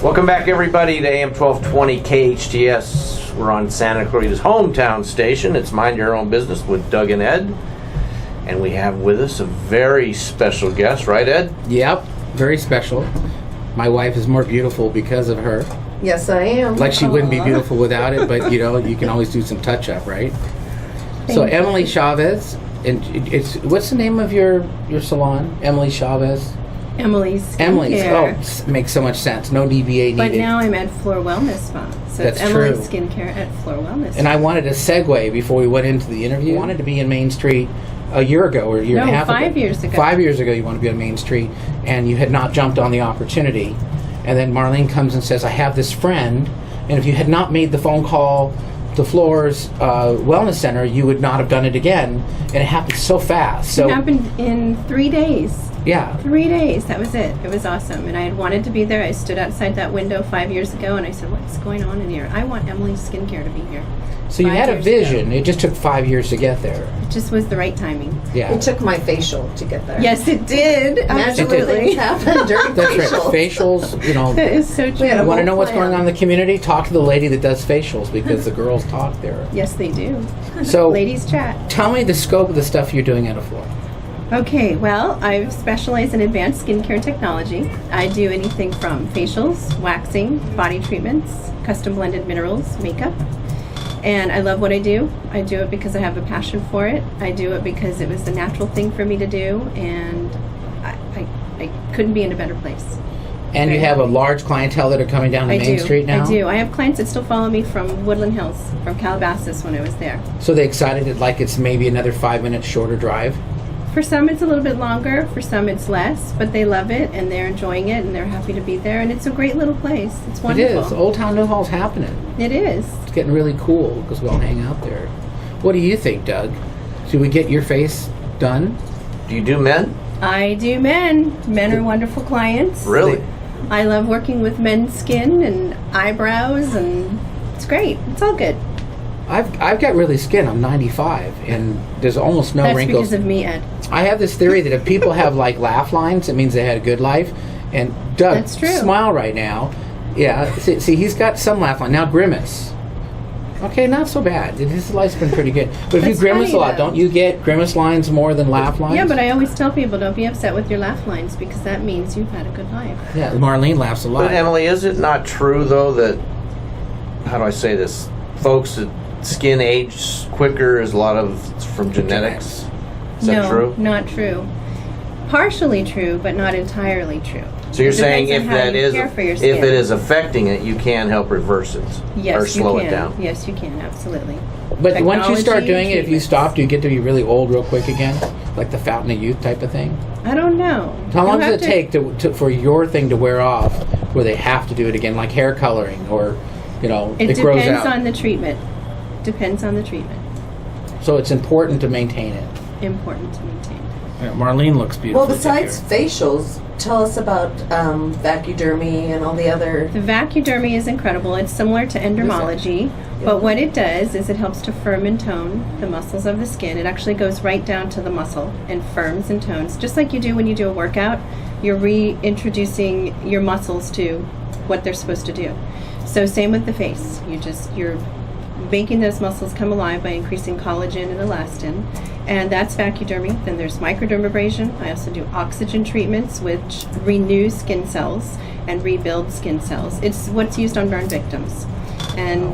Welcome back, everybody, to AM 1220 KHTS. We're on Santa Clarita's hometown station. It's Mind Your Own Business with Doug and Ed. And we have with us a very special guest, right, Ed? Yep, very special. My wife is more beautiful because of her. Yes, I am. Like she wouldn't be beautiful without it, but you know, you can always do some touch-up, right? So Emily Chavez, and it's what's the name of your salon? Emily Chavez? Emily's Skincare. Emily's. Oh, makes so much sense. No DBA needed. But now I'm at Floor Wellness Spa. So That's it's Emily's true. Skincare at Floor Wellness. And I wanted to segue before we went into the interview. I wanted to be in Main Street a year ago or a year and a half ago. 5 years ago. 5 years ago you wanted to be on Main Street, and you had not jumped on the opportunity. And then Marlene comes and says, I have this friend, and if you had not made the phone call to Floor's Wellness Center, you would not have done it again. And it happened so fast. So it happened in 3 days. Yeah. 3 days. That was it. It was awesome. And I had wanted to be there. I stood outside that window 5 years ago, and I said, what's going on in here? I want Emily's Skincare to be here. So you had a vision. It just took 5 years to get there. It just was the right timing. Yeah. It took my facial to get there. Yes, it did. Magical Absolutely. things happen during That's facials. right. Facials, you know. That is so true. We had You a want to whole know what's plan. going on in the community? Talk to the lady that does facials, because the girls talk there. Yes, they do. So Ladies chat. tell me the scope of the stuff you're doing at a Floor. Okay, well, I specialize in advanced skincare technology. I do anything from facials, waxing, body treatments, custom blended minerals, makeup. And I love what I do. I do it because I have a passion for it. I do it because it was the natural thing for me to do, and I couldn't be in a better place. And you have a large clientele that are coming down to Main Street now? I do. I have clients that still follow me from Woodland Hills, from Calabasas when I was there. So they excited it like it's maybe another 5 minutes shorter drive? For some, it's a little bit longer. For some, it's less. But they love it, and they're enjoying it, and they're happy to be there. And it's a great little place. It's wonderful. It is. Old Town Newhall's happening. It is. It's getting really cool because we all hang out there. What do you think, Doug? Should we get your face done? Do you do men? I do men. Men are wonderful clients. Really? I love working with men's skin and eyebrows, and it's great. It's all good. I've got really skin. I'm 95, and there's almost no That's wrinkles. because of me, Ed. I have this theory that if people have like laugh lines, it means they had a good life. And Doug, That's true. smile right now. Yeah, see, he's got some laugh line. Now grimace. Okay, not so bad. His life's been pretty good. But if you That's grimace funny, a lot, though. don't you get grimace lines more than laugh lines? Yeah, but I always tell people, don't be upset with your laugh lines, because that means you've had a good life. Yeah, Marlene laughs a lot. But Emily, is it not true, though, that, how do I say this, folks that skin age quicker is a lot of it's from genetics? Is that true? No, not true. Partially true, but not entirely true. So you're It saying depends if on how that you is, care for your if skin. it is affecting it, you can help reverse it Yes, or slow you it can. down. Yes, you can, absolutely. But once you start Technology, doing it, if you treatments. stop, do you get to be really old real quick again? Like the fountain of youth type of thing? I don't know. How long You'll does it have take for your thing to wear off where they have to do it again, like hair coloring or, you know, It grows depends out? on the treatment. Depends on the treatment. So it's important to maintain it. Important to maintain. Marlene looks beautiful. Well, besides facials, tell us about vacudermy and all the other... The vacudermy is incredible. It's similar to endermology, but what it does is it helps to firm and tone the muscles of the skin. It actually goes right down to the muscle and firms and tones, just like you do when you do a workout. You're reintroducing your muscles to what they're supposed to do. So same with the face. You're making those muscles come alive by increasing collagen and elastin, and that's vacudermy. Then there's microdermabrasion. I also do oxygen treatments, which renew skin cells and rebuild skin cells. It's what's used on burn victims and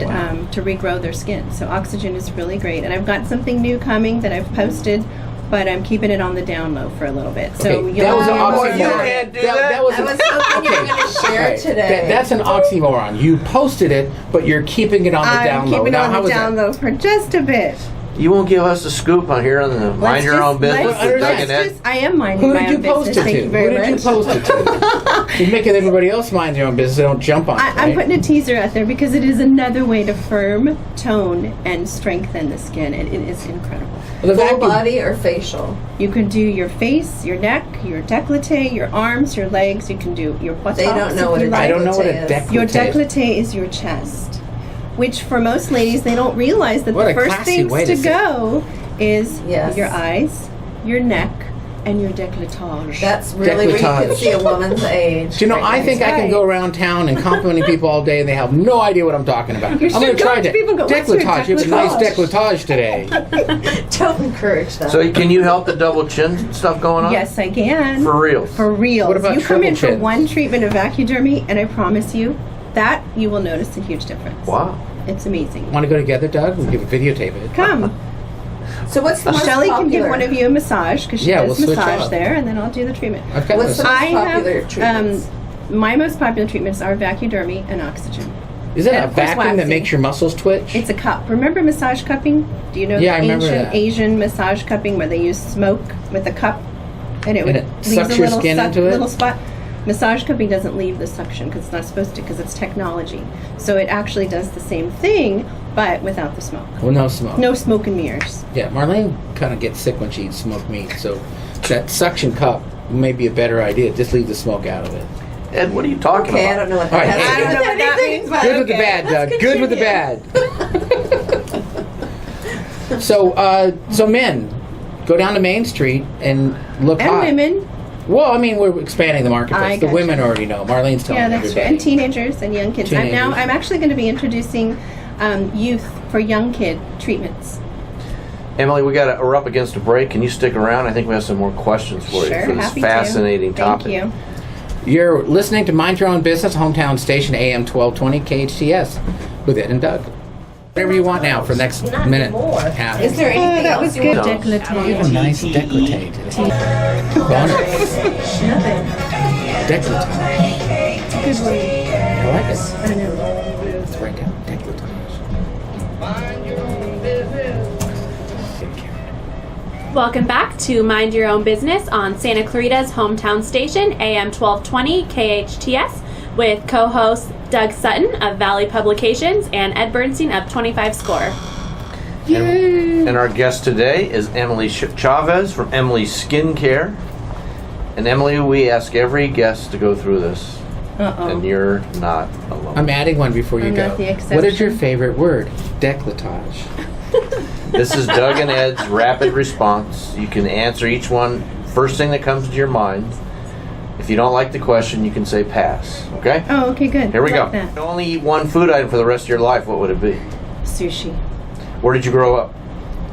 to regrow their skin. So oxygen is really great, and I've got something new coming that I've posted, but I'm keeping it on the down low for a little bit. So Okay, you'll that was an hear more. oxymoron. You can't do that. That was I was hoping you were going to share Okay, it today. that's an oxymoron. You posted it, but you're keeping it on the I'm down low. keeping it Now, on how the was down that? low for just a bit. You won't give us a scoop on here on the Mind Your Own Business with Doug and Ed? I am minding Who my did you own post business. it Thank to? you very Who did much. you post it to? You're making everybody else mind their own business. They don't jump on it, I'm right? putting a teaser out there because it is another way to firm, tone, and strengthen the skin, and it is incredible. Well, the Full vacuum- body or facial? You can do your face, your neck, your décolleté, your arms, your legs. You can do your buttocks. They don't know if what you a like. I don't know what a Décolleté is. décolleté Your is. décolleté is your chest, which for most ladies, they don't realize that What the a first classy things way to to say it. go is Yes. your eyes, your neck, And your décolletage. That's really where you can Décolletage. see a woman's age. Do you know, right I think there. I can go around town and complimenting people all day and they have no idea what I'm talking about. You I'm going should to go try up to people and go, "What's your décolletage. You have a nice décolletage?" décolletage today. Don't encourage that. So can you help the double chin stuff going on? Yes, I can. For real. For real. What about you come in triple for chins? one treatment of vacudermy, and I promise you that you will notice a huge difference. Wow. It's amazing. Want to go together, Doug? We'll videotape it. Come. So what's the most Shelly can popular? give one of you a massage because she Yeah, does we'll switch massage up. there, and then I'll do the treatment. I've got What's this. the- I popular have treatments? my most popular treatments are vacudermy and oxygen. Is that and a of course vacuum that waxing. makes your muscles twitch? It's a cup. Remember massage cupping? Do you know Yeah, I the remember ancient that. Asian massage cupping where they use smoke with a cup and it would it leaves sucks a your little skin into it? little spot? Massage cupping doesn't leave the suction because it's not supposed to because it's technology. So it actually does the same thing but without the smoke. Well, no smoke. No smoke and mirrors. Yeah, Marlene kind of gets sick when she eats smoked meat, so that suction cup may be a better idea. Just leave the smoke out of it. Ed, what are you talking Okay, I about? don't know what All that right. has to I don't do know with what that anything, means. but Good with the okay, bad, let's Doug. Good with the bad. So men, go down to Main Street and look And hot. women. Well, I mean, we're expanding the marketplace. I The gotcha. women already know. Marlene's telling Yeah, that's true. everybody. And teenagers and young kids. Teenagers. I'm actually going to be introducing youth for young kid treatments. Emily, we're up against a break. Can you stick around? I think we have some more questions for you Sure, for this happy fascinating to. topic. Thank you. You're listening to Mind Your Own Business, hometown station AM 1220 KHTS with Ed and Doug. Whatever you want now for the next Not minute. anymore. Half. Is there anything that else was you good. want? You have a nice décolleté today. Bonus. Nothing. Décolletage. Good word. I like it. I know. Let's write down décolletage. Welcome back to Mind Your Own Business on Santa Clarita's hometown station, AM 1220 KHTS, with co-hosts Doug Sutton of Valley Publications and Ed Bernstein of 25 Score. And our guest today is Emily Chavez from Emily's Skincare. And Emily, we ask every guest to go through this, and you're not alone. I'm adding one before you I'm go. not the What is your exception. favorite word? Décolletage. This is Doug and Ed's rapid response. You can answer each one first thing that comes to your mind. If you don't like the question, you can say pass. Okay? Oh, okay, good. Here we Like go. that. You only eat one food item for the rest of your life. What would it be? Sushi Where did you grow up?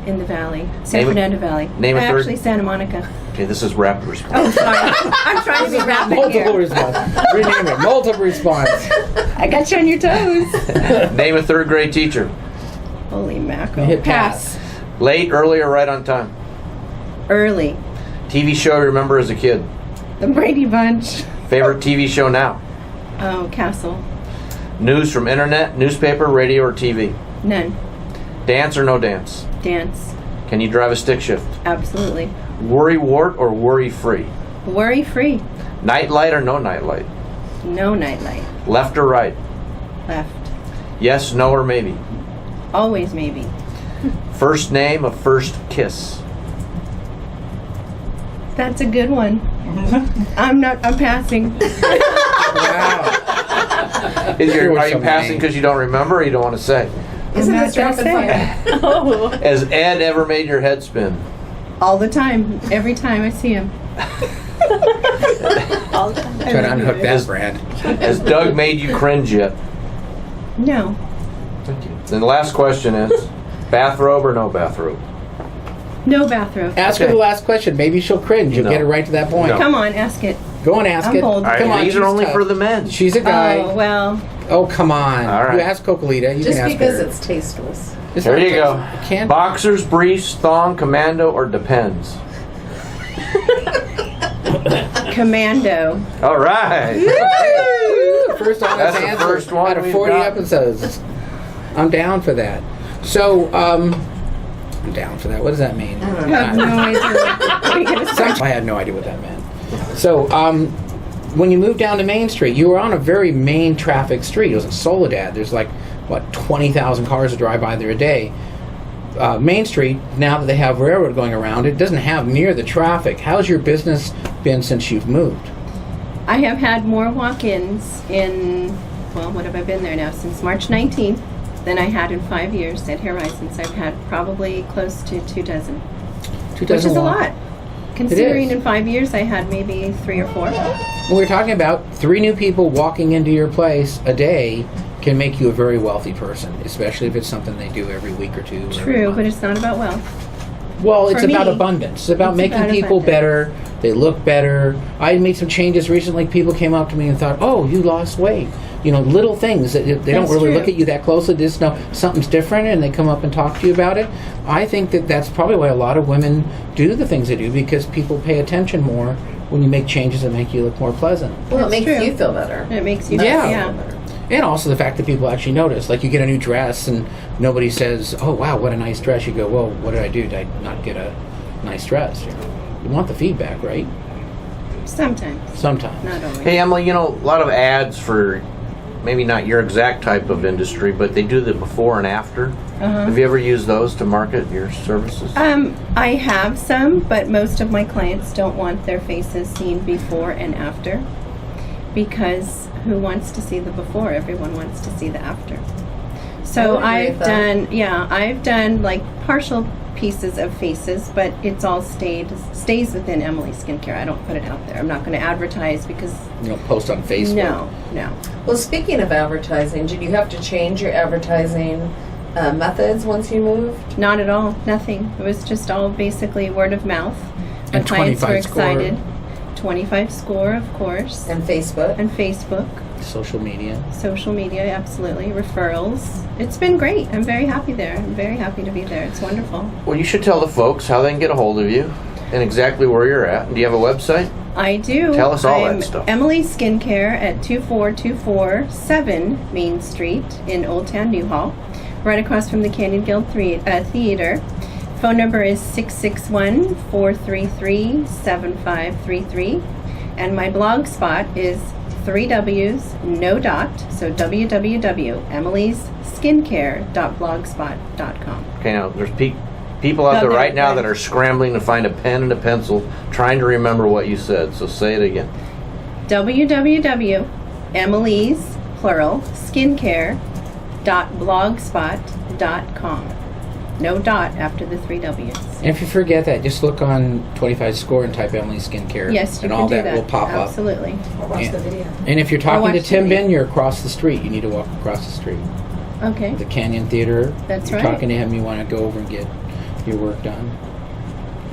in the valley. Name San it- Fernando Valley. name a third- Actually, Santa Monica. Okay, this is rapid response. Oh, sorry. I'm trying to be rapid Multiple here. response. Rename it. Multiple response. I got you on your toes. Name a third grade teacher. Holy mackerel. Hit pass. Late, early, or right on time? Early. TV show you remember as a kid. The Brady Bunch. Favorite TV show now? Oh, Castle. News from internet, newspaper, radio, or TV? None. Dance or no dance? Dance. Can you drive a stick shift? Absolutely. Worry wart or worry free? Worry free. Night light or no night light? No nightlight. Left or right? Left. Yes, no, or maybe? Always maybe. First name of first kiss? That's a good one. I'm passing. Wow. There were Are you so passing many. because you don't remember or you don't want to say? Isn't not this gonna rapid say. fire? Has Ed ever made your head spin? All the time. Every time I see him. All the time. Try to unhook that, Brad. Has Doug made you cringe yet? No. Then the last question is, bathrobe or no bathrobe? No bathrobe. Ask her Okay. the last question. Maybe she'll cringe. You'll No. get her right to that point. No. Come on, ask it. Go and ask I'm it. bold. All right, Come on, these she's are only tough. for the men. She's a guy. Oh, well. Oh, come on. All right. You ask Cocolita. You Just can ask because her. it's tasteless. It's There not you go. tasty. It can't. Boxers, briefs, thong, commando, or depends? Commando. All right. First honest That's the answer first one out of we've 40 got. episodes. I'm down for that. So, I'm down for that. What does that mean? I don't I have no idea. What are you gonna say? I had no idea what that meant. So, when you moved down to Main Street, you were on a very main traffic street. It was in Soledad. There's like, 20,000 cars that drive by there a day. Main Street, now that they have railroad going around, it doesn't have near the traffic. How's your business been since you've moved? I have had more walk-ins in, well, what have I been there now? Since March 19th than I had in 5 years at Horizons. I've had probably close to 2 dozen. 2 Which is dozen a walk- lot. Considering is. in 5 years I had maybe 3 or 4. When we're talking about 3 new people walking into your place a day can make you a very wealthy person, especially if it's something they do every week or 2. or every True, month. but it's not about wealth. Well, it's For about me, abundance. It's about it's making about people abundance. better. They look better. I made some changes recently. People came up to me and thought, "Oh, you lost weight." You know, little things that they don't That's really true. look at you that closely. They just know something's different, and they come up and talk to you about it. I think that that's probably why a lot of women do the things they do, because people pay attention more when you make changes that make you look more pleasant. Well, it That's makes true. you feel better. It makes you Yeah. yeah. And also the fact that people actually notice. Like, you get a new dress and nobody says, "Oh, wow, what a nice dress." You go, "Well, what did I do? Did I not get a nice dress?" You want the feedback, right? Sometimes, Sometimes. not always. Hey, Emily, a lot of ads for maybe not your exact type of industry, but they do the before and after. Have you ever used those to market your services? I have some, but most of my clients don't want their faces seen before and after, because who wants to see the before? Everyone wants to see the after. So I would agree with that. I've done like partial pieces of faces, but it's all stays within Emily's Skincare. I don't put it out there. I'm not going to advertise because You know, post on Facebook. no. Well, speaking of advertising, did you have to change your advertising methods once you moved? Not at all. Nothing. It was just all basically word of mouth. My And clients were 25 score. excited. 25 score, of course. And Facebook? And Facebook, Social media. social media, absolutely. Referrals. It's been great. I'm very happy there. I'm very happy to be there. It's wonderful. Well, you should tell the folks how they can get a hold of you and exactly where you're at. Do you have a website? I do. Tell us all I'm that stuff. Emily Skincare at 24247 Main Street in Old Town Newhall, right across from the Canyon Guild Theater. Phone number is 661-433-7533. And my blog spot is 3 W's, no dot, so www.emilyskincare.blogspot.com. Okay, now there's people out there right now that are scrambling to find a pen and a pencil, trying to remember what you said. So say it again. www.emily's, plural, skincare.blogspot.com. No dot after the 3 W's. And if you forget that, just look on 25 Score and type Emily Skincare. Yes, you and can all do that will pop up. Absolutely. Or watch Yeah. the video. And if you're talking watch to the Tim video. Ben, you're across the street. You need to walk across the street. Okay. The Canyon Theater. That's you're right. talking to him, you want to go over and get your work done.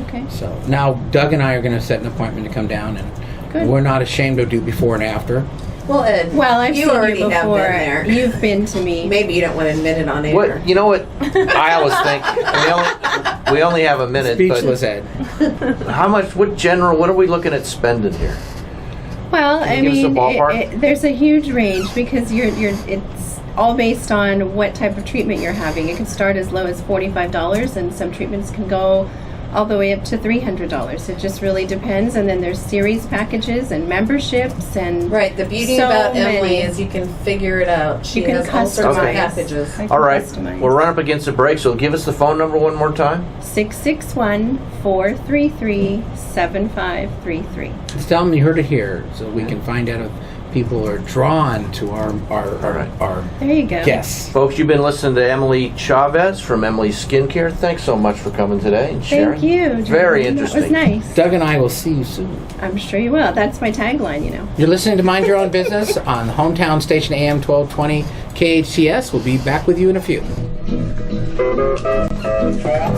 Okay. So now Doug and I are going to set an appointment to come down, and Good. we're not ashamed to do before and after. Well, Ed, Well, I've you seen already you have before. been there. You've been to me. Maybe you don't want to admit it on air. What you know? What I always think. We only have a minute. Speechless, Ed. But how much? What are we looking at spending here? Well, Can you give us a ballpark? there's a huge range because it's all based on what type of treatment you're having. It can start as low as $45, and some treatments can go all the way up to $300. It just really depends. And then there's series packages and memberships and Right. The beauty so about many. Emily is you can figure it out. She You can has all sorts of customize. packages. I can All right, customize. we're running up against the break, so give us the phone number one more time. 661-433-7533. Just tell them you heard it here, so we can find out if people are drawn to our There you go. guests. Folks, you've been listening to Emily Chavez from Emily's Skincare. Thanks so much for coming today and sharing. Thank you. Very Jordan. interesting. That was nice. Doug and I will see you soon. I'm sure you will. That's my tagline, you know. You're listening to Mind Your Own Business on the hometown station AM 1220 KHTS. We'll be back with you in a few. Try out.